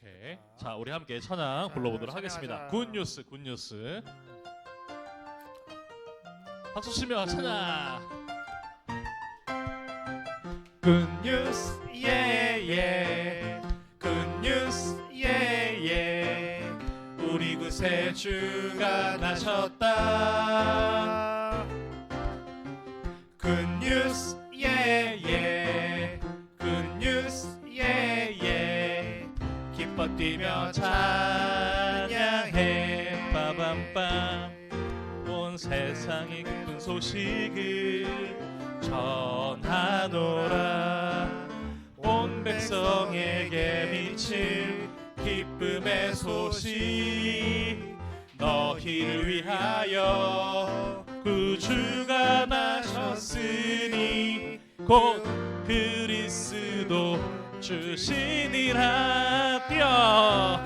오케이. 자, 우리 함께 찬양 불러보도록 하겠습니다. 굿뉴스, 굿뉴스. 박수 치며 찬양. 굿뉴스, 예예. 굿뉴스, 예예. 우리 구세주가 나셨다. 굿뉴스, 예예. 굿뉴스, 예예. 기뻐 뛰며 찬양해. 빠밤빰. 온 세상의 기쁜 소식을 전하노라. 온 백성에게 미칠 기쁨의 소식. 너희를 위하여 구주가 나셨으니 곧 그리스도 주시니라. 뛰어.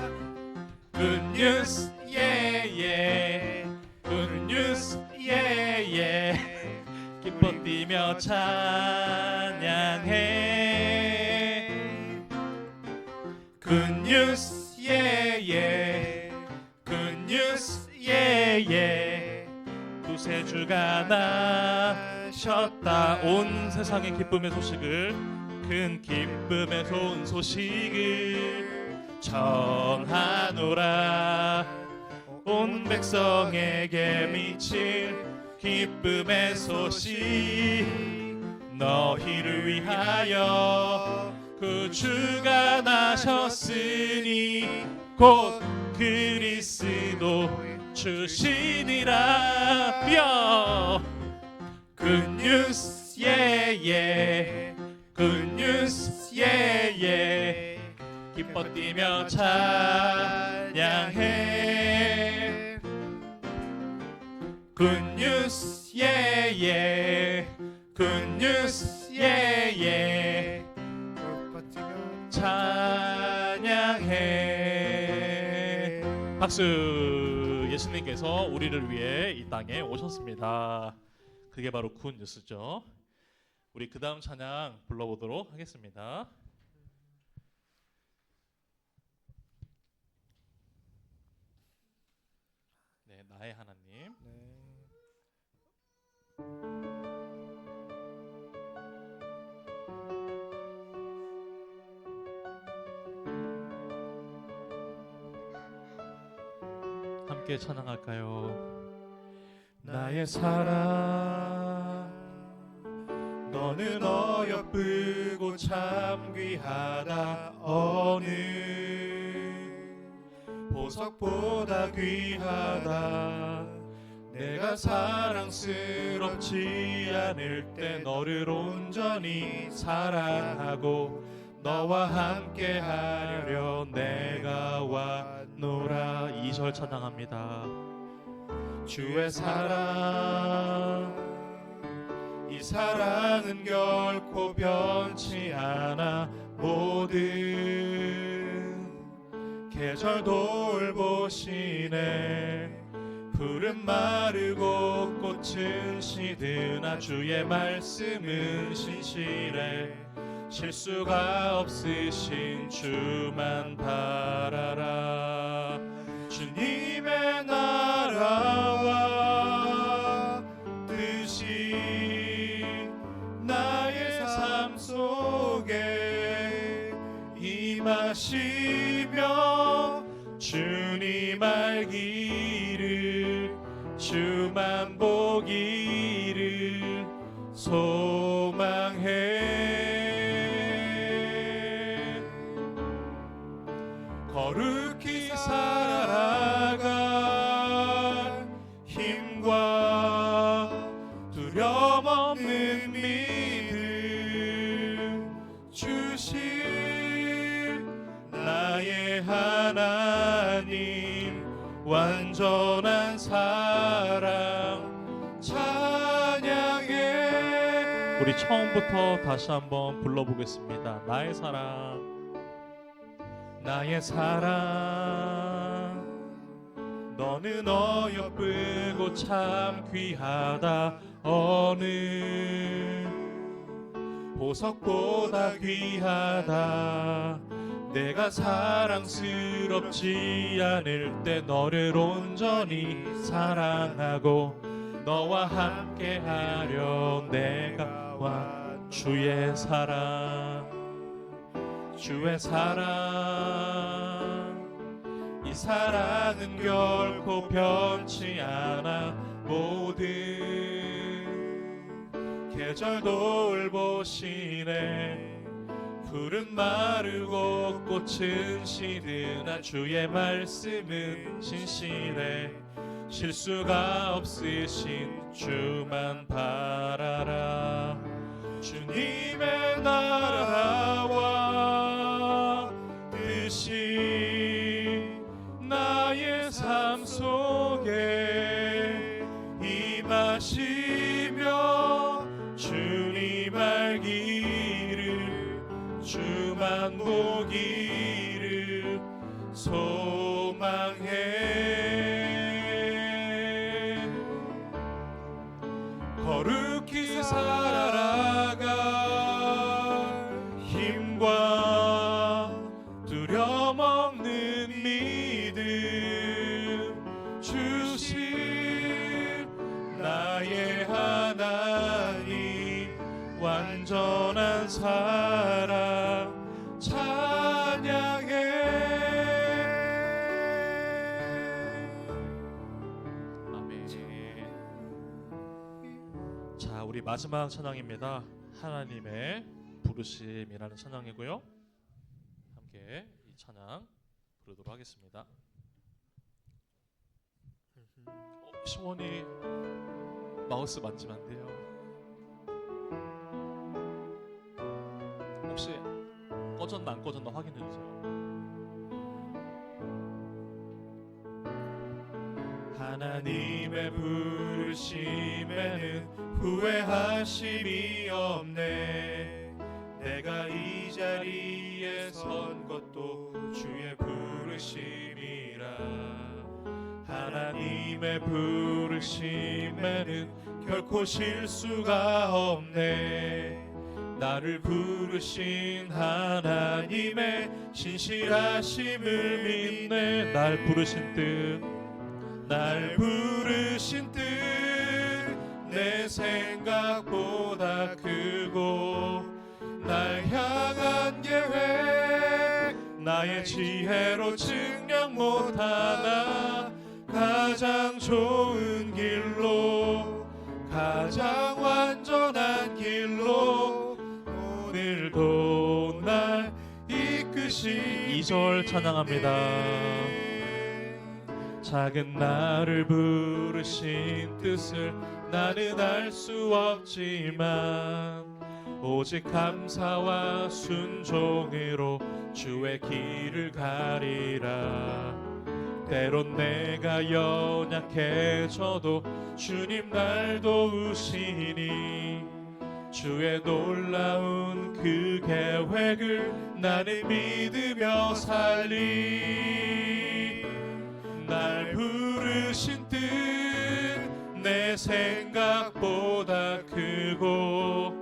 굿뉴스, 예예. 굿뉴스, 예예. 기뻐 뛰며 찬양해. 굿뉴스, 예예. 굿뉴스, 예예. 구세주가 나셨다. 온 세상의 기쁨의 소식을, 큰 기쁨의 좋은 소식을 전하노라. 온 백성에게 미칠 기쁨의 소식. 너희를 위하여 구주가 나셨으니 곧 그리스도 주시니라. 뼈. 굿뉴스, 예예. 굿뉴스, 예예. 기뻐 뛰며 찬양해. 굿뉴스, 예예. 굿뉴스, 예예. 찬양해. 박수. 예수님께서 우리를 위해 이 땅에 오셨습니다. 그게 바로 굿뉴스죠. 우리 그 다음 찬양 불러보도록 하겠습니다. 네, 나의 하나님. 함께 찬양할까요? 나의 사랑, 너는 어여쁘고 참 귀하다. 어느 보석보다 귀하다. 내가 사랑스럽지 않을 때 너를 온전히 사랑하고 너와 함께 하려 내가 왔노라. 2절 찬양합니다. 주의 사랑, 이 사랑은 결코 변치 않아. 모든 계절 돌보시네. 풀은 마르고 꽃은 시드나 주의 말씀은 신실해. 실수가 없으신 주만 바라라. 주님의 나라와 뜻이 나의 삶 속에 임하시며 주님 알기를, 주만 보기를 소망해. 거룩히 살아갈 힘과 두려움 없는 믿음 주실 나의 하나님. 완전한 사랑 찬양해. 우리 처음부터 다시 한번 불러보겠습니다. 나의 사랑, 나의 사랑, 너는 어여쁘고 참 귀하다. 어느 보석보다 귀하다. 내가 사랑스럽지 않을 때 너를 온전히 사랑하고 너와 함께하려 내가 와. 주의 사랑, 주의 사랑, 이 사랑은 결코 변치 않아. 모든 계절 돌보시네. 풀은 마르고 꽃은 시드나 주의 말씀은 신실해. 실수가 없으신 주만 바라라. 주님의 나라와 뜻이 나의 삶 속에 임하시며 주님 알기를 주만 보기를 소망해. 거룩히 살아가 힘과 두려움 없는 믿음 주신 나의 하나님. 완전한 사랑 찬양해. 아멘. 자, 우리 마지막 찬양입니다. 하나님의 부르심이라는 찬양이고요. 함께 이 찬양 부르도록 하겠습니다. 시원이 마우스 만지면 안 돼요. 혹시 꺼졌나 안 꺼졌나 확인해 주세요. 하나님의 부르심에는 후회하심이 없네. 내가 이 자리에 선 것도 주의 부르심이라. 하나님의 부르심에는 결코 실수가 없네. 나를 부르신 하나님의 신실하심을 믿네. 날 부르신 뜻, 날 부르신 뜻 내 생각보다 크고 날 향한 계획 나의 지혜로 증명 못하나. 가장 좋은 길로 가장 완전한 길로 오늘도 날 이끄시. 2절 찬양합니다. 작은 나를 부르신 뜻을 나는 알 수 없지만 오직 감사와 순종으로 주의 길을 가리라. 때론 내가 연약해져도 주님 날 도우시니 주의 놀라운 그 계획을 나는 믿으며 살리. 날 부르신 뜻 내 생각보다 크고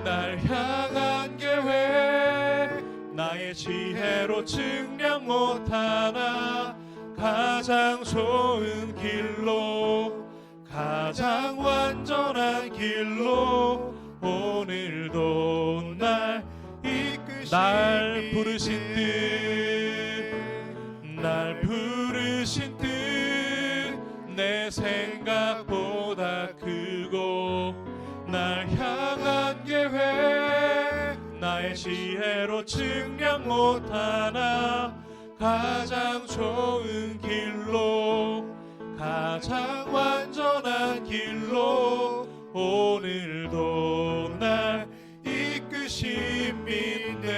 날 향한 계획 나의 지혜로 증명 못하나. 가장 좋은 길로 가장 완전한 길로 오늘도 날 이끄시. 날 부르신 뜻, 날 부르신 뜻 내 생각보다 크고 날 향한 계획 나의 지혜로 증명 못하나. 가장 좋은 길로 가장 완전한 길로 오늘도 날 이끄심 믿네.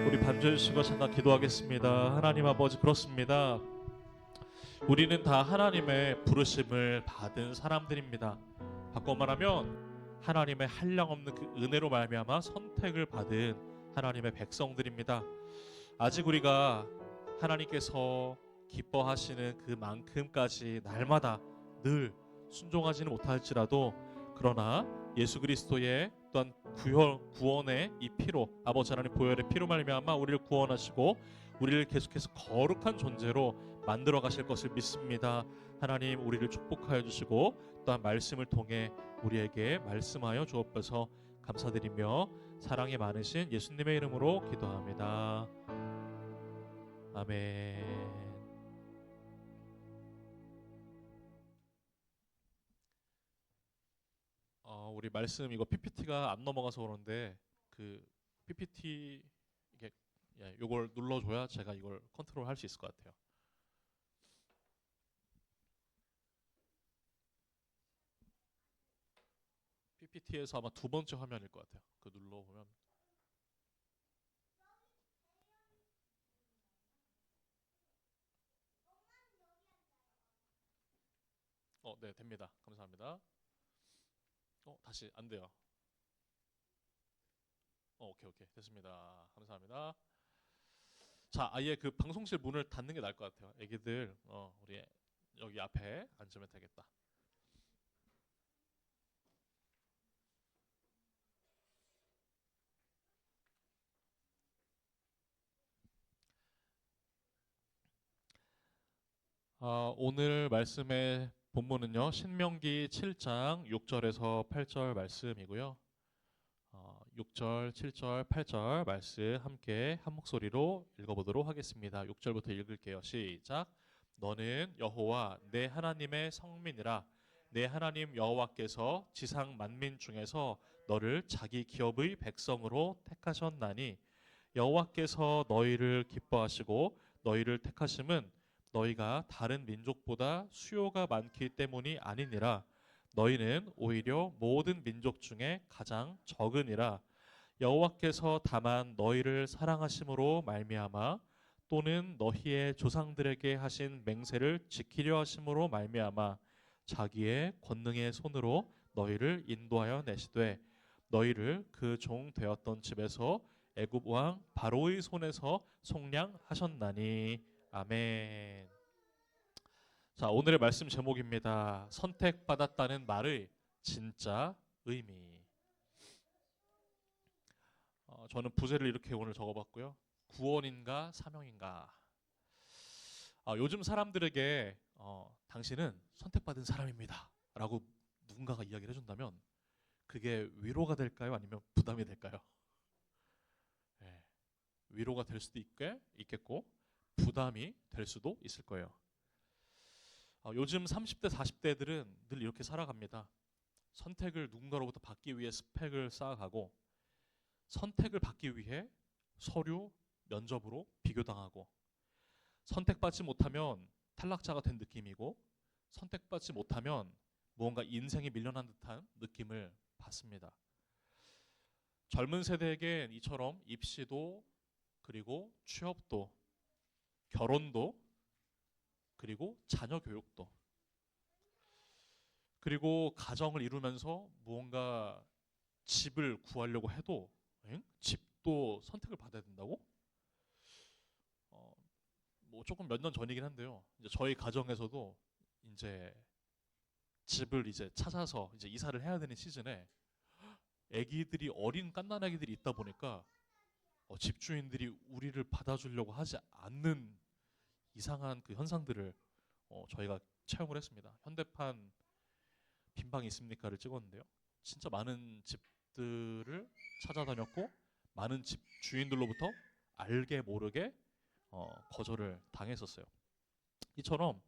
우리 반주해주시고 잠깐 기도하겠습니다. 하나님 아버지, 그렇습니다. 우리는 다 하나님의 부르심을 받은 사람들입니다. 바꿔 말하면 하나님의 한량없는 그 은혜로 말미암아 선택을 받은 하나님의 백성들입니다. 아직 우리가 하나님께서 기뻐하시는 그만큼까지 날마다 늘 순종하지는 못할지라도, 그러나 예수 그리스도의 또한 구원의 이 피로, 아버지 하나님 보혈의 피로 말미암아 우리를 구원하시고 우리를 계속해서 거룩한 존재로 만들어 가실 것을 믿습니다. 하나님 우리를 축복하여 주시고 또한 말씀을 통해 우리에게 말씀하여 주옵소서. 감사드리며 사랑이 많으신 예수님의 이름으로 기도합니다. 아멘. 우리 말씀 이거 PPT가 안 넘어가서 그런데 그 PPT 이게 요걸 눌러줘야 제가 이걸 컨트롤할 수 있을 것 같아요. PPT에서 아마 두 번째 화면일 것 같아요. 그 눌러보면 네 됩니다. 감사합니다. 다시 안 돼요. 오케이 됐습니다. 감사합니다. 자, 아예 그 방송실 문을 닫는 게 나을 것 같아요. 애기들 우리 여기 앞에 앉으면 되겠다. 오늘 말씀의 본문은요 신명기 7장 6절에서 8절 말씀이고요. 6절, 7절, 8절 말씀 함께 한 목소리로 읽어보도록 하겠습니다. 6절부터 읽을게요. 시작. 너는 여호와 내 하나님의 성민이라. 내 하나님 여호와께서 지상 만민 중에서 너를 자기 기업의 백성으로 택하셨나니 여호와께서 너희를 기뻐하시고 너희를 택하심은 너희가 다른 민족보다 수요가 많기 때문이 아니니라. 너희는 오히려 모든 민족 중에 가장 적으니라. 여호와께서 다만 너희를 사랑하심으로 말미암아 또는 너희의 조상들에게 하신 맹세를 지키려 하심으로 말미암아 자기의 권능의 손으로 너희를 인도하여 내시되 너희를 그 종 되었던 집에서 애굽 왕 바로의 손에서 속량하셨나니. 아멘. 자, 오늘의 말씀 제목입니다. 선택받았다는 말의 진짜 의미. 저는 부제를 이렇게 오늘 적어봤고요. 구원인가 사명인가. 요즘 사람들에게 당신은 선택받은 사람입니다 라고 누군가가 이야기를 해준다면 그게 위로가 될까요? 아니면 부담이 될까요? 네, 위로가 될 수도 있겠고 부담이 될 수도 있을 거예요. 요즘 30대 40대들은 늘 이렇게 살아갑니다. 선택을 누군가로부터 받기 위해 스펙을 쌓아가고 선택을 받기 위해 서류, 면접으로 비교당하고 선택받지 못하면 탈락자가 된 느낌이고 선택받지 못하면 무언가 인생이 밀려난 듯한 느낌을 받습니다. 젊은 세대에겐 이처럼 입시도 그리고 취업도 결혼도 그리고 자녀 교육도 그리고 가정을 이루면서 무언가 집을 구하려고 해도 집도 선택을 받아야 된다고? 뭐 조금 몇 년 전이긴 한데요. 이제 저희 가정에서도 이제 집을 이제 찾아서 이제 이사를 해야 되는 시즌에 아기들이 어린 갓난아기들이 있다 보니까 집주인들이 우리를 받아주려고 하지 않는 이상한 그 현상들을 저희가 체험을 했습니다. 현대판 빈방이 있습니까를 찍었는데요. 진짜 많은 집들을 찾아다녔고 많은 집 주인들로부터 알게 모르게 거절을 당했었어요. 이처럼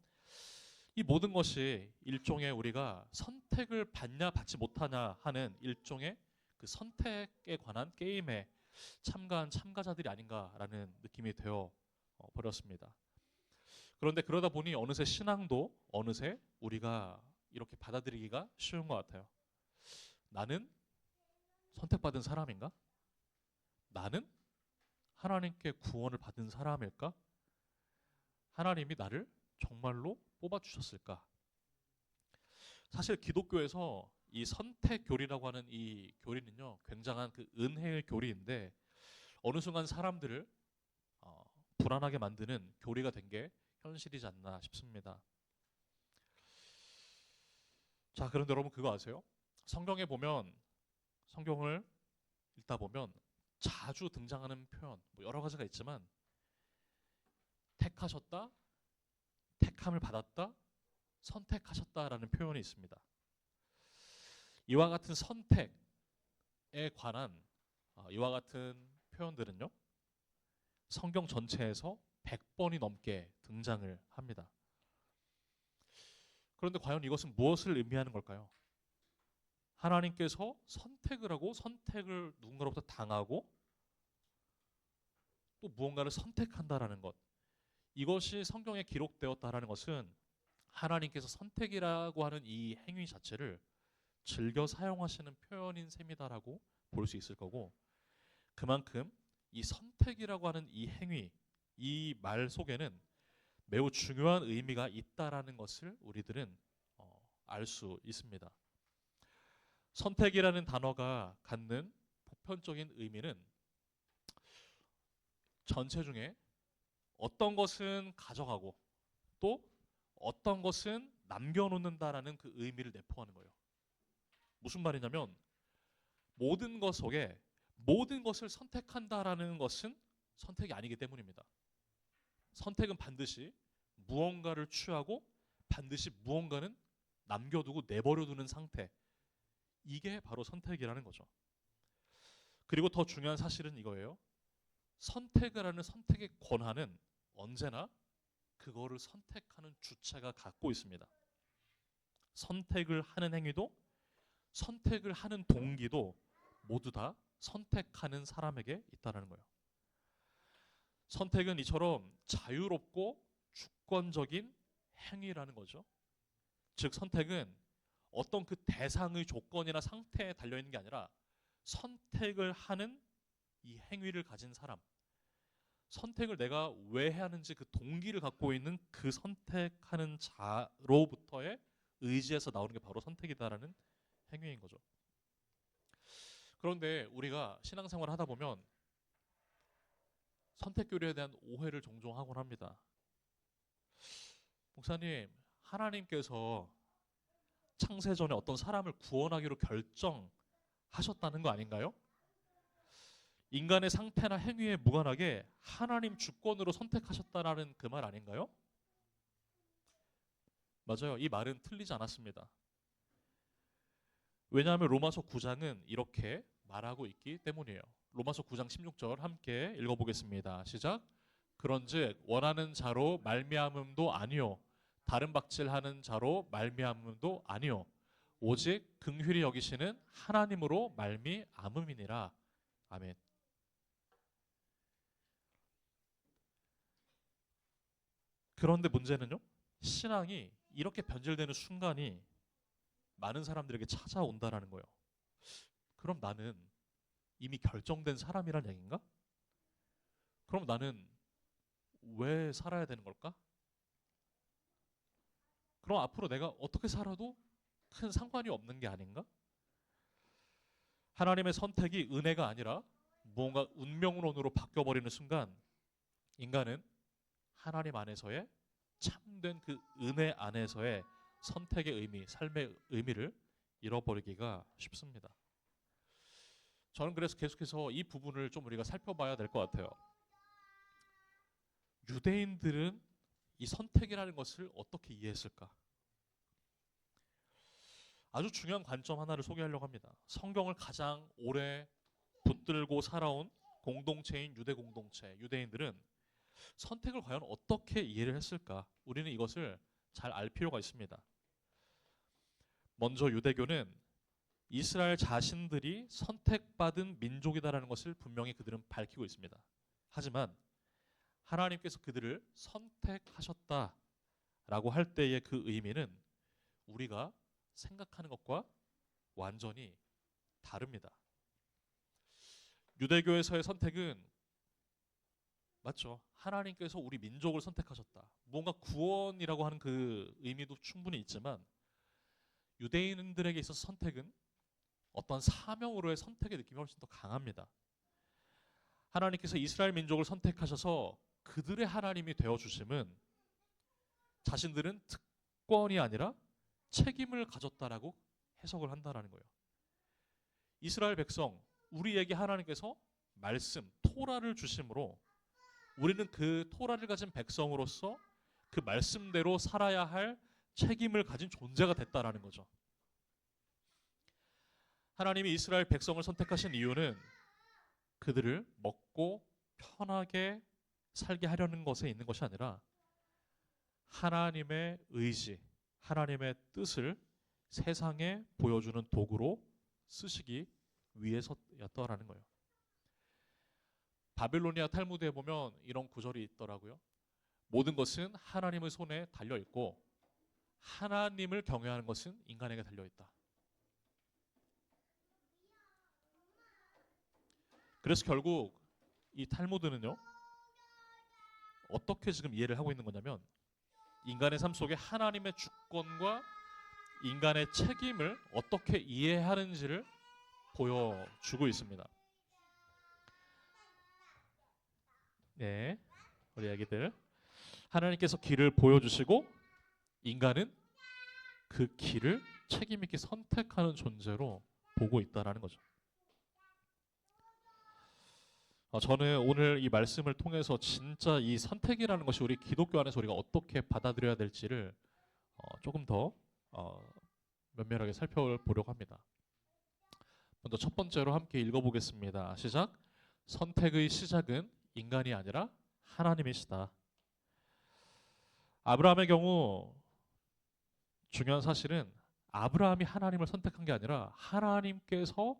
이 모든 것이 일종의 우리가 선택을 받냐 받지 못하냐 하는 일종의 그 선택에 관한 게임에 참가한 참가자들이 아닌가라는 느낌이 되어 버렸습니다. 그런데 그러다 보니 어느새 신앙도 어느새 우리가 이렇게 받아들이기가 쉬운 것 같아요. 나는 선택받은 사람인가? 나는 하나님께 구원을 받은 사람일까? 하나님이 나를 정말로 뽑아주셨을까? 사실 기독교에서 이 선택교리라고 하는 이 교리는요 굉장한 그 은혜의 교리인데 어느 순간 사람들을 불안하게 만드는 교리가 된 게 현실이지 않나 싶습니다. 자, 그런데 여러분 그거 아세요? 성경에 보면 성경을 읽다 보면 자주 등장하는 표현, 뭐 여러 가지가 있지만 택하셨다, 택함을 받았다, 선택하셨다라는 표현이 있습니다. 이와 같은 선택에 관한 이와 같은 표현들은요, 성경 전체에서 100번이 넘게 등장을 합니다. 그런데 과연 이것은 무엇을 의미하는 걸까요? 하나님께서 선택을 하고 선택을 누군가로부터 당하고 또 무언가를 선택한다라는 것, 이것이 성경에 기록되었다라는 것은 하나님께서 선택이라고 하는 이 행위 자체를 즐겨 사용하시는 표현인 셈이다라고 볼 수 있을 거고, 그만큼 이 선택이라고 하는 이 행위, 이 말 속에는 매우 중요한 의미가 있다라는 것을 우리들은 알 수 있습니다. 선택이라는 단어가 갖는 보편적인 의미는 전체 중에 어떤 것은 가져가고 또 어떤 것은 남겨놓는다라는 그 의미를 내포하는 거예요. 무슨 말이냐면 모든 것 속에 모든 것을 선택한다라는 것은 선택이 아니기 때문입니다. 선택은 반드시 무언가를 취하고 반드시 무언가는 남겨두고 내버려두는 상태, 이게 바로 선택이라는 거죠. 그리고 더 중요한 사실은 이거예요. 선택을 하는 선택의 권한은 언제나 그거를 선택하는 주체가 갖고 있습니다. 선택을 하는 행위도 선택을 하는 동기도 모두 다 선택하는 사람에게 있다는 거예요. 선택은 이처럼 자유롭고 주권적인 행위라는 거죠. 즉 선택은 어떤 그 대상의 조건이나 상태에 달려있는 게 아니라 선택을 하는 이 행위를 가진 사람, 선택을 내가 왜 해야 하는지 그 동기를 갖고 있는 그 선택하는 자로부터의 의지에서 나오는 게 바로 선택이다라는 행위인 거죠. 그런데 우리가 신앙생활을 하다 보면 선택교리에 대한 오해를 종종 하곤 합니다. 목사님, 하나님께서 창세전에 어떤 사람을 구원하기로 결정하셨다는 거 아닌가요? 인간의 상태나 행위에 무관하게 하나님 주권으로 선택하셨다라는 그 말 아닌가요? 맞아요. 이 말은 틀리지 않았습니다. 왜냐하면 로마서 9장은 이렇게 말하고 있기 때문이에요. 로마서 9장 16절 함께 읽어보겠습니다. 시작. 그런즉 원하는 자로 말미암음도 아니요 다른 박질하는 자로 말미암음도 아니요 오직 긍휼히 여기시는 하나님으로 말미암음이니라. 아멘. 그런데 문제는요, 신앙이 이렇게 변질되는 순간이 많은 사람들에게 찾아온다라는 거예요. 그럼 나는 이미 결정된 사람이란 얘기인가? 그럼 나는 왜 살아야 되는 걸까? 그럼 앞으로 내가 어떻게 살아도 큰 상관이 없는 게 아닌가? 하나님의 선택이 은혜가 아니라 무언가 운명론으로 바뀌어버리는 순간 인간은 하나님 안에서의 참된 그 은혜 안에서의 선택의 의미, 삶의 의미를 잃어버리기가 쉽습니다. 저는 그래서 계속해서 이 부분을 좀 우리가 살펴봐야 될 것 같아요. 유대인들은 이 선택이라는 것을 어떻게 이해했을까? 아주 중요한 관점 하나를 소개하려고 합니다. 성경을 가장 오래 붙들고 살아온 공동체인 유대 공동체, 유대인들은 선택을 과연 어떻게 이해를 했을까? 우리는 이것을 잘 알 필요가 있습니다. 먼저 유대교는 이스라엘 자신들이 선택받은 민족이다라는 것을 분명히 그들은 밝히고 있습니다. 하지만 하나님께서 그들을 선택하셨다라고 할 때의 그 의미는 우리가 생각하는 것과 완전히 다릅니다. 유대교에서의 선택은 맞죠. 하나님께서 우리 민족을 선택하셨다. 뭔가 구원이라고 하는 그 의미도 충분히 있지만 유대인들에게 있어서 선택은 어떤 사명으로의 선택의 느낌이 훨씬 더 강합니다. 하나님께서 이스라엘 민족을 선택하셔서 그들의 하나님이 되어주심은 자신들은 특권이 아니라 책임을 가졌다라고 해석을 한다라는 거예요. 이스라엘 백성, 우리에게 하나님께서 말씀, 토라를 주심으로 우리는 그 토라를 가진 백성으로서 그 말씀대로 살아야 할 책임을 가진 존재가 됐다라는 거죠. 하나님이 이스라엘 백성을 선택하신 이유는 그들을 먹고 편하게 살게 하려는 것에 있는 것이 아니라 하나님의 의지, 하나님의 뜻을 세상에 보여주는 도구로 쓰시기 위해서였다라는 거예요. 바빌로니아 탈무드에 보면 이런 구절이 있더라고요. 모든 것은 하나님의 손에 달려 있고 하나님을 경외하는 것은 인간에게 달려 있다. 그래서 결국 이 탈무드는요, 어떻게 지금 이해를 하고 있는 거냐면 인간의 삶 속에 하나님의 주권과 인간의 책임을 어떻게 이해하는지를 보여주고 있습니다. 네, 우리 아기들, 하나님께서 길을 보여주시고 인간은 그 길을 책임 있게 선택하는 존재로 보고 있다라는 거죠. 저는 오늘 이 말씀을 통해서 진짜 이 선택이라는 것이 우리 기독교 안에서 우리가 어떻게 받아들여야 될지를 조금 더 면밀하게 살펴보려고 합니다. 먼저 첫 번째로 함께 읽어보겠습니다. 시작. 선택의 시작은 인간이 아니라 하나님이시다. 아브라함의 경우 중요한 사실은 아브라함이 하나님을 선택한 게 아니라 하나님께서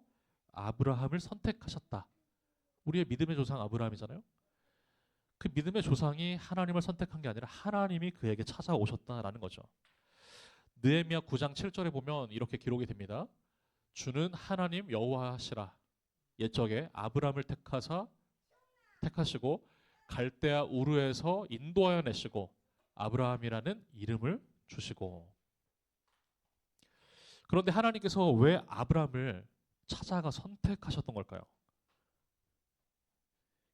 아브라함을 선택하셨다. 우리의 믿음의 조상 아브라함이잖아요. 그 믿음의 조상이 하나님을 선택한 게 아니라 하나님이 그에게 찾아오셨다라는 거죠. 느헤미야 9장 7절에 보면 이렇게 기록이 됩니다. 주는 하나님 여호와시라. 옛적에 아브라함을 택하시고 갈대아 우르에서 인도하여 내시고 아브라함이라는 이름을 주시고. 그런데 하나님께서 왜 아브라함을 찾아가 선택하셨던 걸까요?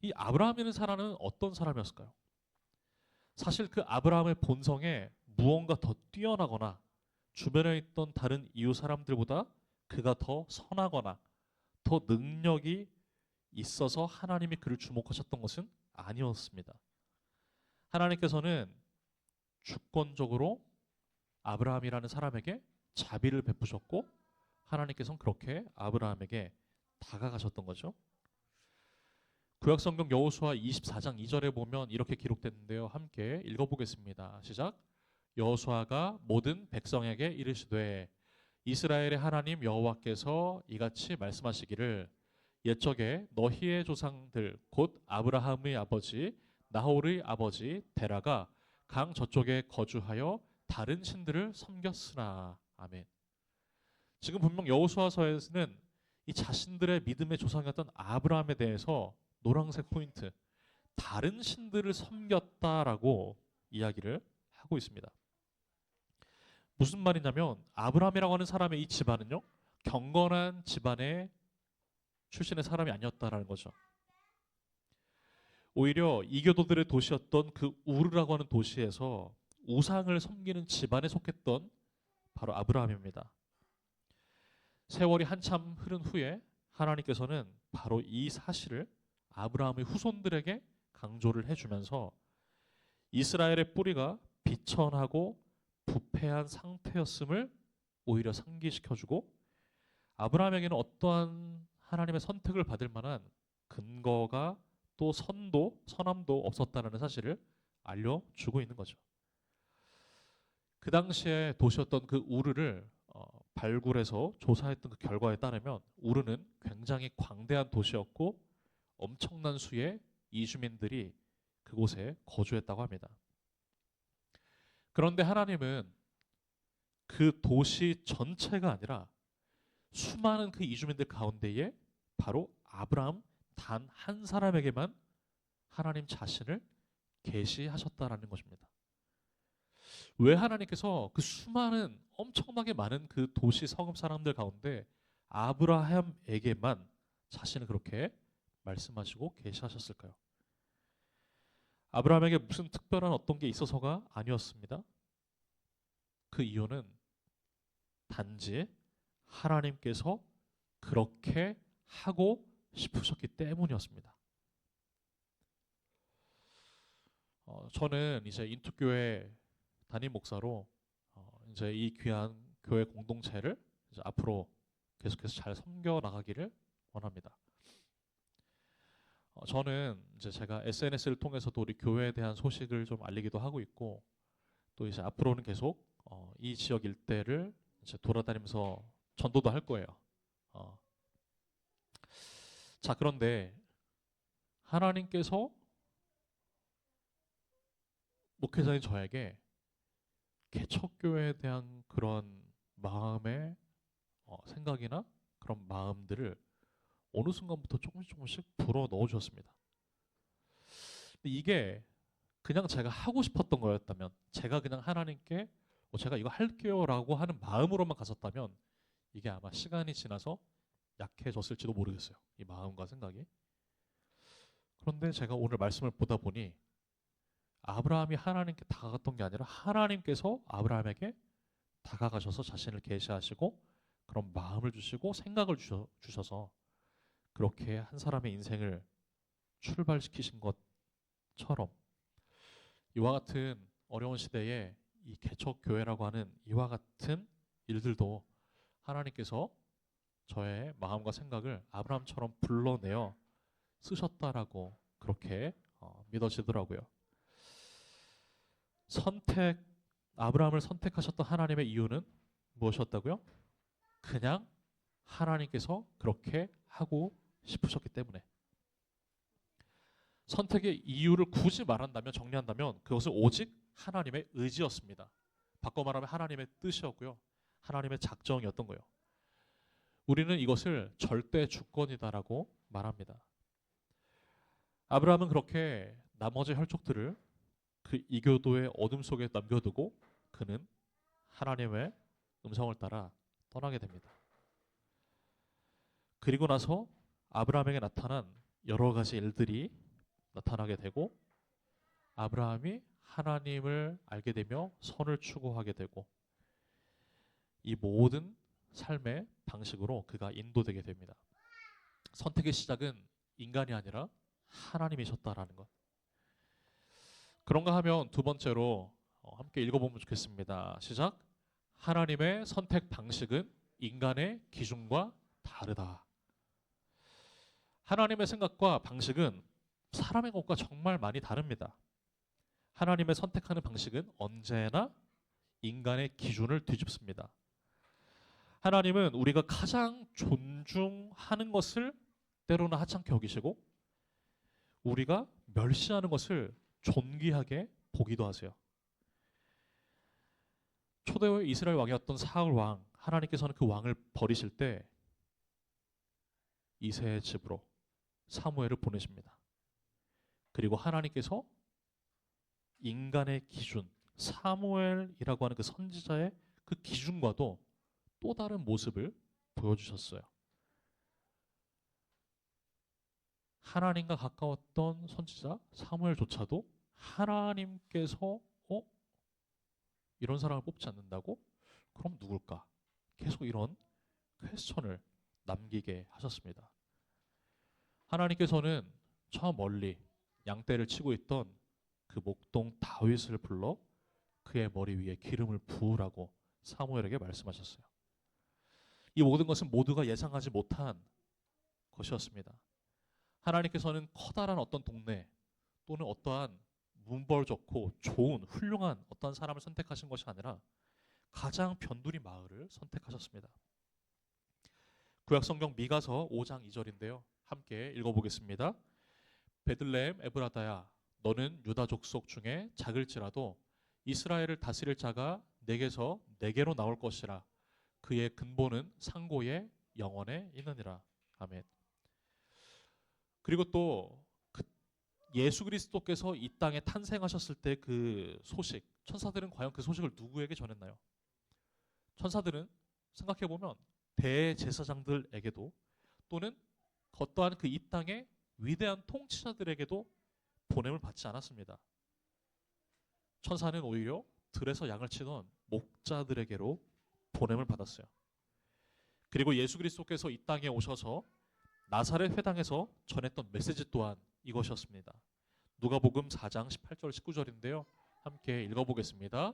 이 아브라함이라는 사람은 어떤 사람이었을까요? 사실 그 아브라함의 본성에 무언가 더 뛰어나거나 주변에 있던 다른 이웃 사람들보다 그가 더 선하거나 더 능력이 있어서 하나님이 그를 주목하셨던 것은 아니었습니다. 하나님께서는 주권적으로 아브라함이라는 사람에게 자비를 베푸셨고 하나님께서는 그렇게 아브라함에게 다가가셨던 거죠. 구약성경 여호수아 24장 2절에 보면 이렇게 기록됐는데요. 함께 읽어보겠습니다. 시작. 여호수아가 모든 백성에게 이르시되 이스라엘의 하나님 여호와께서 이같이 말씀하시기를 옛적에 너희의 조상들 곧 아브라함의 아버지 나홀의 아버지 데라가 강 저쪽에 거주하여 다른 신들을 섬겼으나. 아멘. 지금 분명 여호수아서에서는 이 자신들의 믿음의 조상이었던 아브라함에 대해서 노란색 포인트, 다른 신들을 섬겼다라고 이야기를 하고 있습니다. 무슨 말이냐면 아브라함이라고 하는 사람의 이 집안은요, 경건한 집안의 출신의 사람이 아니었다라는 거죠. 오히려 이교도들의 도시였던 그 우르라고 하는 도시에서 우상을 섬기는 집안에 속했던 바로 아브라함입니다. 세월이 한참 흐른 후에 하나님께서는 바로 이 사실을 아브라함의 후손들에게 강조를 해주면서 이스라엘의 뿌리가 비천하고 부패한 상태였음을 오히려 상기시켜주고 아브라함에게는 어떠한 하나님의 선택을 받을 만한 근거가 또 선함도 없었다는 사실을 알려주고 있는 거죠. 그 당시에 도시였던 그 우르를 발굴해서 조사했던 그 결과에 따르면 우르는 굉장히 광대한 도시였고 엄청난 수의 이주민들이 그곳에 거주했다고 합니다. 그런데 하나님은 그 도시 전체가 아니라 수많은 그 이주민들 가운데에 바로 아브라함 단 한 사람에게만 하나님 자신을 계시하셨다라는 것입니다. 왜 하나님께서 그 수많은 엄청나게 많은 그 도시 성읍 사람들 가운데 아브라함에게만 자신을 그렇게 말씀하시고 계시하셨을까요? 아브라함에게 무슨 특별한 어떤 게 있어서가 아니었습니다. 그 이유는 단지 하나님께서 그렇게 하고 싶으셨기 때문이었습니다. 저는 이제 인투교회 담임 목사로 이제 이 귀한 교회 공동체를 이제 앞으로 계속해서 잘 섬겨 나가기를 원합니다. 저는 이제 제가 SNS를 통해서도 우리 교회에 대한 소식을 좀 알리기도 하고 있고, 또 이제 앞으로는 계속 이 지역 일대를 이제 돌아다니면서 전도도 할 거예요. 자, 그런데 하나님께서 목회자인 저에게 개척교회에 대한 그런 마음의 생각이나 그런 마음들을 어느 순간부터 조금씩 불어 넣어 주셨습니다. 근데 이게 그냥 제가 하고 싶었던 거였다면, 제가 그냥 하나님께 제가 이거 할게요라고 하는 마음으로만 갔었다면 이게 아마 시간이 지나서 약해졌을지도 모르겠어요. 이 마음과 생각이. 그런데 제가 오늘 말씀을 보다 보니 아브라함이 하나님께 다가갔던 게 아니라 하나님께서 아브라함에게 다가가셔서 자신을 계시하시고 그런 마음을 주시고 생각을 주셔서 그렇게 한 사람의 인생을 출발시키신 것처럼 이와 같은 어려운 시대에 이 개척교회라고 하는 이와 같은 일들도 하나님께서 저의 마음과 생각을 아브라함처럼 불러내어 쓰셨다라고 그렇게 믿어지더라고요. 아브라함을 선택하셨던 하나님의 이유는 무엇이었다고요? 그냥 하나님께서 그렇게 하고 싶으셨기 때문에. 선택의 이유를 굳이 말한다면, 정리한다면 그것은 오직 하나님의 의지였습니다. 바꿔 말하면 하나님의 뜻이었고요. 하나님의 작정이었던 거예요. 우리는 이것을 절대 주권이다라고 말합니다. 아브라함은 그렇게 나머지 혈족들을 그 이교도의 어둠 속에 남겨두고 그는 하나님의 음성을 따라 떠나게 됩니다. 그리고 나서 아브라함에게 나타난 여러 가지 일들이 나타나게 되고 아브라함이 하나님을 알게 되며 선을 추구하게 되고 이 모든 삶의 방식으로 그가 인도되게 됩니다. 선택의 시작은 인간이 아니라 하나님이셨다라는 것. 그런가 하면 두 번째로 함께 읽어보면 좋겠습니다. 시작. 하나님의 선택 방식은 인간의 기준과 다르다. 하나님의 생각과 방식은 사람의 것과 정말 많이 다릅니다. 하나님의 선택하는 방식은 언제나 인간의 기준을 뒤집습니다. 하나님은 우리가 가장 존중하는 것을 때로는 하찮게 여기시고 우리가 멸시하는 것을 존귀하게 보기도 하세요. 초대의 이스라엘 왕이었던 사울 왕, 하나님께서는 그 왕을 버리실 때 이새의 집으로 사무엘을 보내십니다. 그리고 하나님께서 인간의 기준, 사무엘이라고 하는 그 선지자의 그 기준과도 또 다른 모습을 보여주셨어요. 하나님과 가까웠던 선지자 사무엘조차도 하나님께서 이런 사람을 뽑지 않는다고? 그럼 누굴까? 계속 이런 퀘스천을 남기게 하셨습니다. 하나님께서는 저 멀리 양떼를 치고 있던 그 목동 다윗을 불러 그의 머리 위에 기름을 부으라고 사무엘에게 말씀하셨어요. 이 모든 것은 모두가 예상하지 못한 것이었습니다. 하나님께서는 커다란 어떤 동네 또는 어떠한 문벌 좋고 좋은 훌륭한 어떤 사람을 선택하신 것이 아니라 가장 변두리 마을을 선택하셨습니다. 구약성경 미가서 5장 2절인데요. 함께 읽어보겠습니다. 베들레헴 에브라다야 너는 유다 족속 중에 작을지라도 이스라엘을 다스릴 자가 내게서 내게로 나올 것이라 그의 근본은 상고의 영원에 있느니라. 아멘. 그리고 또 예수 그리스도께서 이 땅에 탄생하셨을 때 그 소식, 천사들은 과연 그 소식을 누구에게 전했나요? 천사들은 생각해보면 대제사장들에게도 또는 겉떠한 그 이 땅의 위대한 통치자들에게도 보냄을 받지 않았습니다. 천사는 오히려 들에서 양을 치던 목자들에게로 보냄을 받았어요. 그리고 예수 그리스도께서 이 땅에 오셔서 나사렛 회당에서 전했던 메시지 또한 이것이었습니다. 누가복음 4장 18절 19절인데요. 함께 읽어보겠습니다.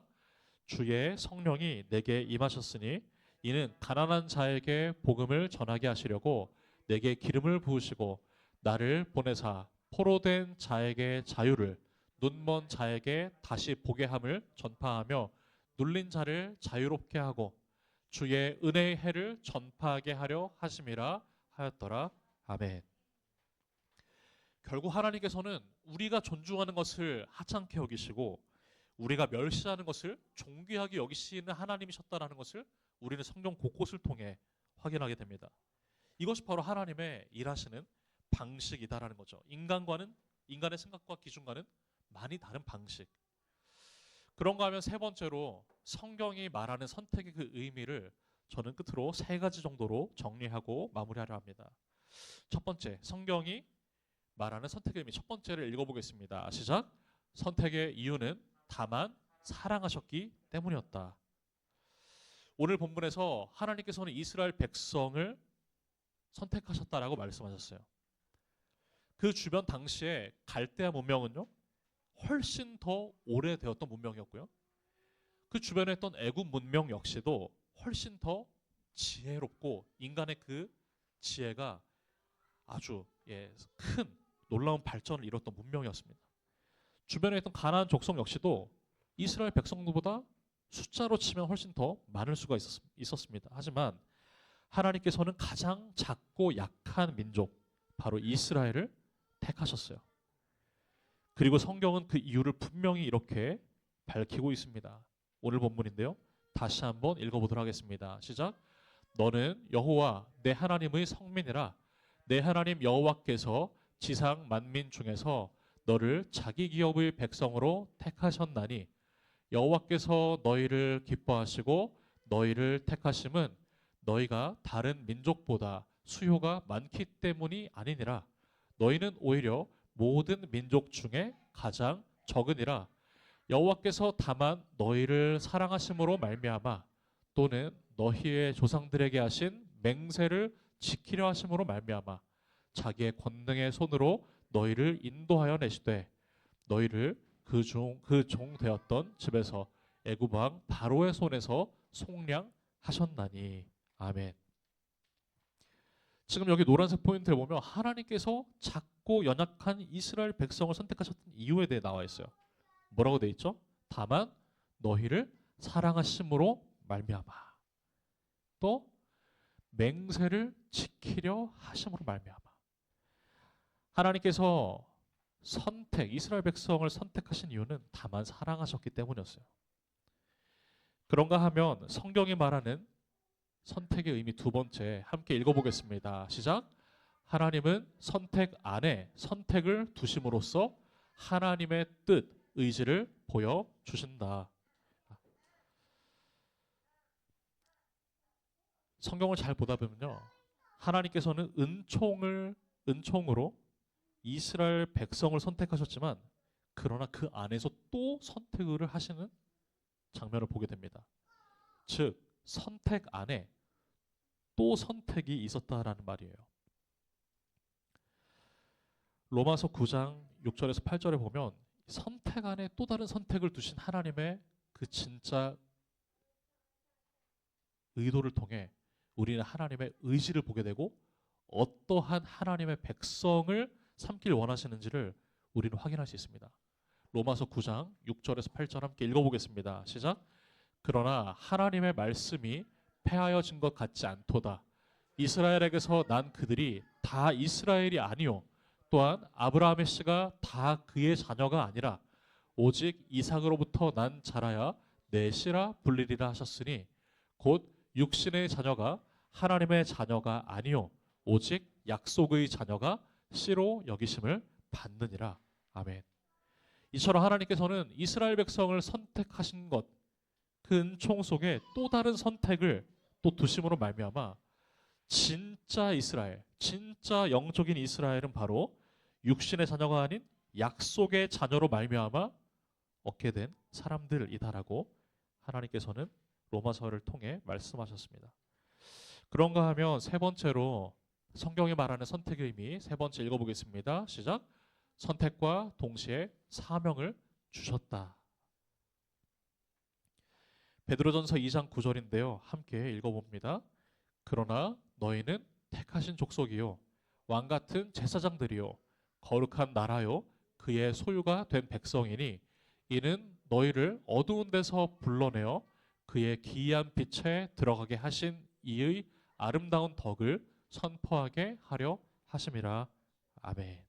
주의 성령이 내게 임하셨으니 이는 가난한 자에게 복음을 전하게 하시려고 내게 기름을 부으시고 나를 보내사 포로된 자에게 자유를 눈먼 자에게 다시 보게 함을 전파하며 눌린 자를 자유롭게 하고 주의 은혜의 해를 전파하게 하려 하심이라 하였더라. 아멘. 결국 하나님께서는 우리가 존중하는 것을 하찮게 여기시고 우리가 멸시하는 것을 존귀하게 여기시는 하나님이셨다라는 것을 우리는 성경 곳곳을 통해 확인하게 됩니다. 이것이 바로 하나님의 일하시는 방식이다라는 거죠. 인간의 생각과 기준과는 많이 다른 방식. 그런가 하면 세 번째로 성경이 말하는 선택의 그 의미를 저는 끝으로 세 가지 정도로 정리하고 마무리하려 합니다. 첫 번째, 성경이 말하는 선택의 의미 첫 번째를 읽어보겠습니다. 시작. 선택의 이유는 다만 사랑하셨기 때문이었다. 오늘 본문에서 하나님께서는 이스라엘 백성을 선택하셨다라고 말씀하셨어요. 그 주변 당시에 갈대아 문명은요 훨씬 더 오래되었던 문명이었고요. 그 주변에 있던 애굽 문명 역시도 훨씬 더 지혜롭고 인간의 그 지혜가 아주 큰 놀라운 발전을 이뤘던 문명이었습니다. 주변에 있던 가나안 족속 역시도 이스라엘 백성들보다 숫자로 치면 훨씬 더 많을 수가 있었습니다. 하지만 하나님께서는 가장 작고 약한 민족 바로 이스라엘을 택하셨어요. 그리고 성경은 그 이유를 분명히 이렇게 밝히고 있습니다. 오늘 본문인데요. 다시 한번 읽어보도록 하겠습니다. 시작. 너는 여호와 내 하나님의 성민이라. 내 하나님 여호와께서 지상 만민 중에서 너를 자기 기업의 백성으로 택하셨나니 여호와께서 너희를 기뻐하시고 너희를 택하심은 너희가 다른 민족보다 수요가 많기 때문이 아니니라. 너희는 오히려 모든 민족 중에 가장 적으니라. 여호와께서 다만 너희를 사랑하심으로 말미암아 또는 너희의 조상들에게 하신 맹세를 지키려 하심으로 말미암아 자기의 권능의 손으로 너희를 인도하여 내시되 너희를 그 종 되었던 집에서 애굽 왕 바로의 손에서 속량하셨나니. 아멘. 지금 여기 노란색 포인트를 보면 하나님께서 작고 연약한 이스라엘 백성을 선택하셨던 이유에 대해 나와 있어요. 뭐라고 돼 있죠? 다만 너희를 사랑하심으로 말미암아 또 맹세를 지키려 하심으로 말미암아. 하나님께서 이스라엘 백성을 선택하신 이유는 다만 사랑하셨기 때문이었어요. 그런가 하면 성경이 말하는 선택의 의미 두 번째 함께 읽어보겠습니다. 시작. 하나님은 선택 안에 선택을 두심으로써 하나님의 뜻, 의지를 보여주신다. 성경을 잘 보다 보면요. 하나님께서는 은총으로 이스라엘 백성을 선택하셨지만 그러나 그 안에서 또 선택을 하시는 장면을 보게 됩니다. 즉 선택 안에 또 선택이 있었다라는 말이에요. 로마서 9장 6절에서 8절에 보면 선택 안에 또 다른 선택을 두신 하나님의 그 진짜 의도를 통해 우리는 하나님의 의지를 보게 되고 어떠한 하나님의 백성을 삼길 원하시는지를 우리는 확인할 수 있습니다. 로마서 9장 6절에서 8절 함께 읽어보겠습니다. 시작. 그러나 하나님의 말씀이 패하여진 것 같지 않도다. 이스라엘에게서 난 그들이 다 이스라엘이 아니요 또한 아브라함의 씨가 다 그의 자녀가 아니라 오직 이삭으로부터 난 자라야 내 씨라 불리리라 하셨으니 곧 육신의 자녀가 하나님의 자녀가 아니요 오직 약속의 자녀가 씨로 여기심을 받느니라. 아멘. 이처럼 하나님께서는 이스라엘 백성을 선택하신 것, 그 은총 속에 또 다른 선택을 또 두심으로 말미암아 진짜 이스라엘, 진짜 영적인 이스라엘은 바로 육신의 자녀가 아닌 약속의 자녀로 말미암아 얻게 된 사람들이다라고 하나님께서는 로마서를 통해 말씀하셨습니다. 그런가 하면 세 번째로 성경이 말하는 선택의 의미 세 번째 읽어보겠습니다. 시작. 선택과 동시에 사명을 주셨다. 베드로전서 2장 9절인데요. 함께 읽어봅니다. 그러나 너희는 택하신 족속이요 왕 같은 제사장들이요 거룩한 나라요 그의 소유가 된 백성이니 이는 너희를 어두운 데서 불러내어 그의 기이한 빛에 들어가게 하신 이의 아름다운 덕을 선포하게 하려 하심이라. 아멘.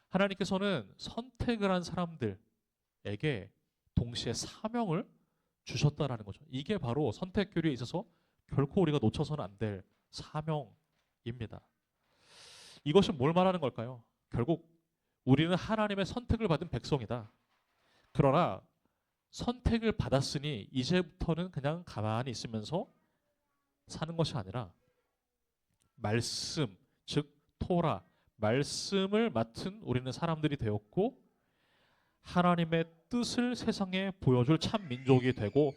하나님께서는 선택을 한 사람들에게 동시에 사명을 주셨다라는 거죠. 이게 바로 선택 교류에 있어서 결코 우리가 놓쳐서는 안 될 사명입니다. 이것이 뭘 말하는 걸까요? 결국 우리는 하나님의 선택을 받은 백성이다. 그러나 선택을 받았으니 이제부터는 그냥 가만히 있으면서 사는 것이 아니라 말씀, 즉 토라, 말씀을 맡은 우리는 사람들이 되었고 하나님의 뜻을 세상에 보여줄 참 민족이 되고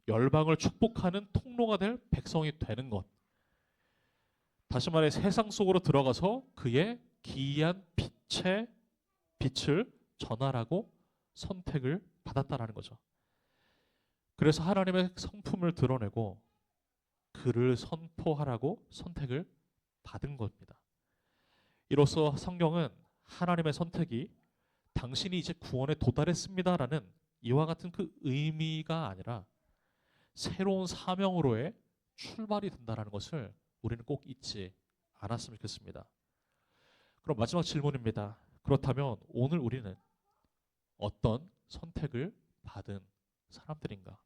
열방을 축복하는 통로가 될 백성이 되는 것. 다시 말해 세상 속으로 들어가서 그의 기이한 빛을 전하라고 선택을 받았다라는 거죠. 그래서 하나님의 성품을 드러내고 그를 선포하라고 선택을 받은 겁니다. 이로써 성경은 하나님의 선택이 당신이 이제 구원에 도달했습니다라는 이와 같은 그 의미가 아니라 새로운 사명으로의 출발이 된다는 것을 우리는 꼭 잊지 않았으면 좋겠습니다. 그럼 마지막 질문입니다. 그렇다면 오늘 우리는 어떤 선택을 받은 사람들인가?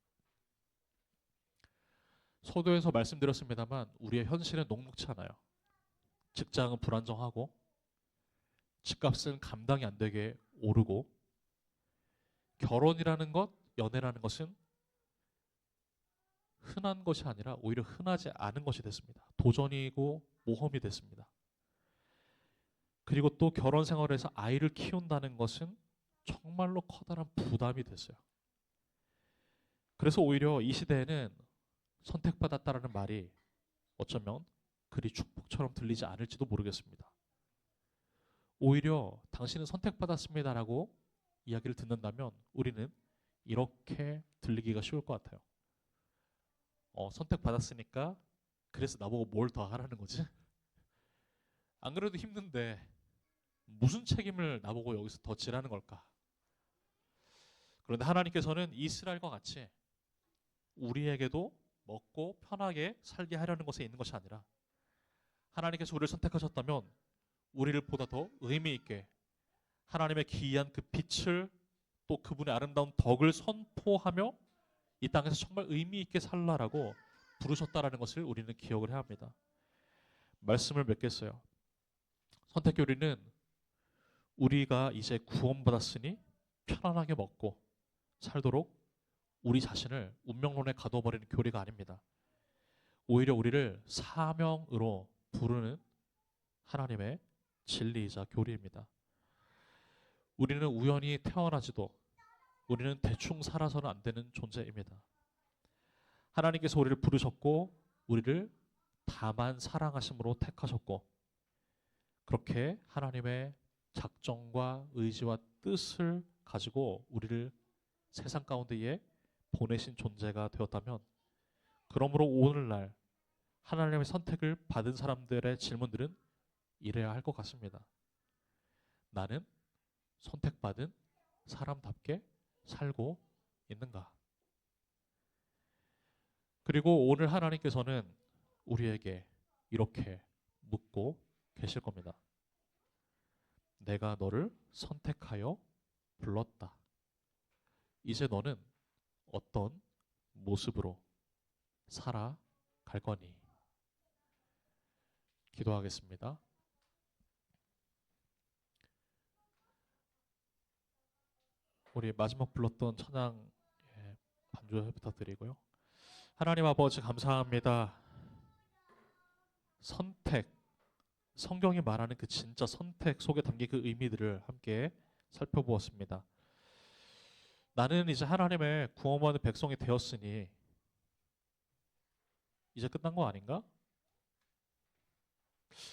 서두에서 말씀드렸습니다만 우리의 현실은 녹록치 않아요. 직장은 불안정하고 집값은 감당이 안 되게 오르고 결혼이라는 것, 연애라는 것은 흔한 것이 아니라 오히려 흔하지 않은 것이 됐습니다. 도전이고 모험이 됐습니다. 그리고 또 결혼 생활에서 아이를 키운다는 것은 정말로 커다란 부담이 됐어요. 그래서 오히려 이 시대에는 선택받았다라는 말이 어쩌면 그리 축복처럼 들리지 않을지도 모르겠습니다. 오히려 당신은 선택받았습니다라고 이야기를 듣는다면 우리는 이렇게 들리기가 쉬울 것 같아요. 선택받았으니까 그래서 나보고 뭘 더 하라는 거지? 안 그래도 힘든데 무슨 책임을 나보고 여기서 더 지라는 걸까? 그런데 하나님께서는 이스라엘과 같이 우리에게도 먹고 편하게 살게 하려는 것에 있는 것이 아니라 하나님께서 우리를 선택하셨다면 우리를 보다 더 의미 있게 하나님의 기이한 그 빛을 또 그분의 아름다운 덕을 선포하며 이 땅에서 정말 의미 있게 살라라고 부르셨다라는 것을 우리는 기억을 해야 합니다. 말씀을 맺겠어요. 선택교리는 우리가 이제 구원받았으니 편안하게 먹고 살도록 우리 자신을 운명론에 가둬버리는 교리가 아닙니다. 오히려 우리를 사명으로 부르는 하나님의 진리이자 교리입니다. 우리는 우연히 태어나지도 우리는 대충 살아서는 안 되는 존재입니다. 하나님께서 우리를 부르셨고 우리를 다만 사랑하심으로 택하셨고 그렇게 하나님의 작정과 의지와 뜻을 가지고 우리를 세상 가운데에 보내신 존재가 되었다면 그러므로 오늘날 하나님의 선택을 받은 사람들의 질문들은 이래야 할 것 같습니다. 나는 선택받은 사람답게 살고 있는가? 그리고 오늘 하나님께서는 우리에게 이렇게 묻고 계실 겁니다. 내가 너를 선택하여 불렀다. 이제 너는 어떤 모습으로 살아갈 거니? 기도하겠습니다. 우리 마지막 불렀던 찬양 반주 부탁드리고요. 하나님 아버지 감사합니다. 선택, 성경이 말하는 그 진짜 선택 속에 담긴 그 의미들을 함께 살펴보았습니다. 나는 이제 하나님의 구원받은 백성이 되었으니 이제 끝난 거 아닌가?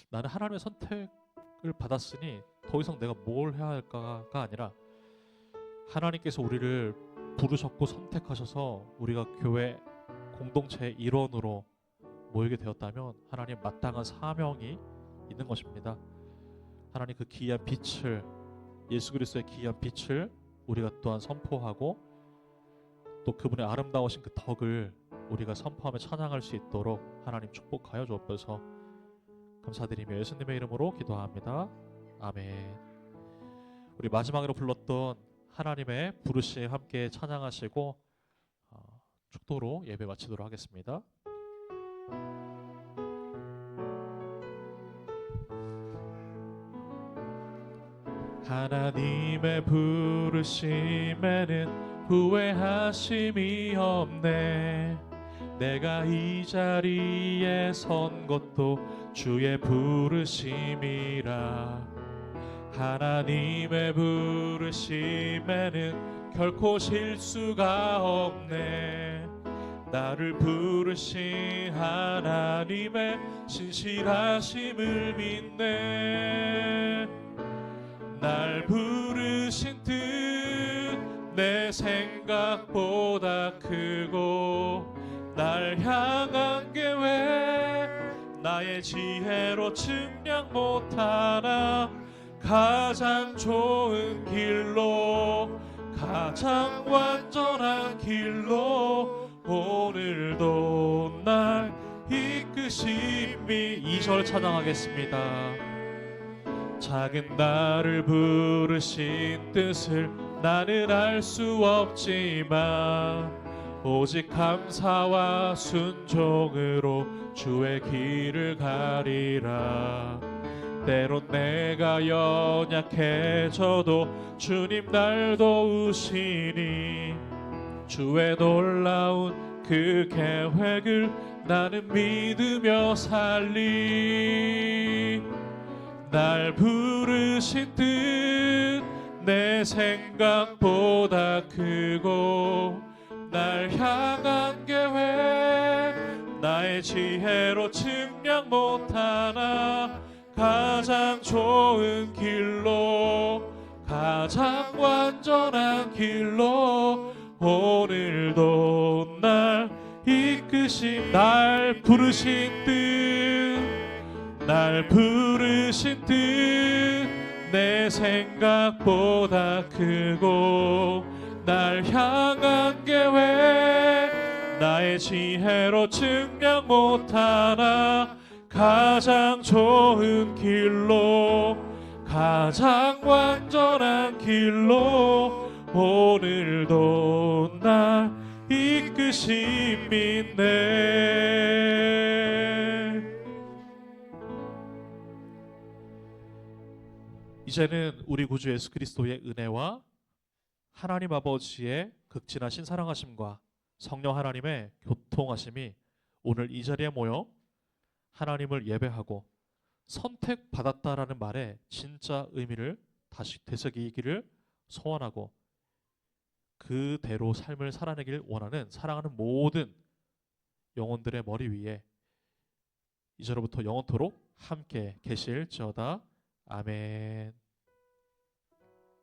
나는 하나님의 선택을 받았으니 더 이상 내가 뭘 해야 할까가 아니라 하나님께서 우리를 부르셨고 선택하셔서 우리가 교회 공동체의 일원으로 모이게 되었다면 하나님 마땅한 사명이 있는 것입니다. 하나님 그 귀한 빛을, 예수 그리스도의 귀한 빛을 우리가 또한 선포하고 또 그분의 아름다우신 그 덕을 우리가 선포하며 찬양할 수 있도록 하나님 축복하여 주옵소서. 감사드리며 예수님의 이름으로 기도합니다. 아멘. 우리 마지막으로 불렀던 하나님의 부르심 함께 찬양하시고 축도로 예배 마치도록 하겠습니다. 하나님의 부르심에는 후회하심이 없네. 내가 이 자리에 선 것도 주의 부르심이라. 하나님의 부르심에는 결코 실수가 없네. 나를 부르신 하나님의 신실하심을 믿네. 날 부르신 뜻 내 생각보다 크고 날 향한 계획 나의 지혜로 측량 못하나 가장 좋은 길로 가장 완전한 길로 오늘도 날 이끄심이 2절 찬양하겠습니다. 작은 나를 부르신 뜻을 나는 알 수 없지만 오직 감사와 순종으로 주의 길을 가리라. 때론 내가 연약해져도 주님 날 도우시니 주의 놀라운 그 계획을 나는 믿으며 살리. 날 부르신 뜻 내 생각보다 크고 날 향한 계획 나의 지혜로 측량 못하나 가장 좋은 길로 가장 완전한 길로 오늘도 날 이끄신 날 부르신 뜻 날 부르신 뜻 내 생각보다 크고 날 향한 계획 나의 지혜로 측량 못하나 가장 좋은 길로 가장 완전한 길로 오늘도 날 이끄심 있네. 이제는 우리 구주 예수 그리스도의 은혜와 하나님 아버지의 극진하신 사랑하심과 성령 하나님의 교통하심이 오늘 이 자리에 모여 하나님을 예배하고 선택받았다라는 말의 진짜 의미를 다시 되새기기를 소원하고 그대로 삶을 살아내길 원하는 사랑하는 모든 영혼들의 머리 위에 이제로부터 영원토록 함께 계실지어다. 아멘.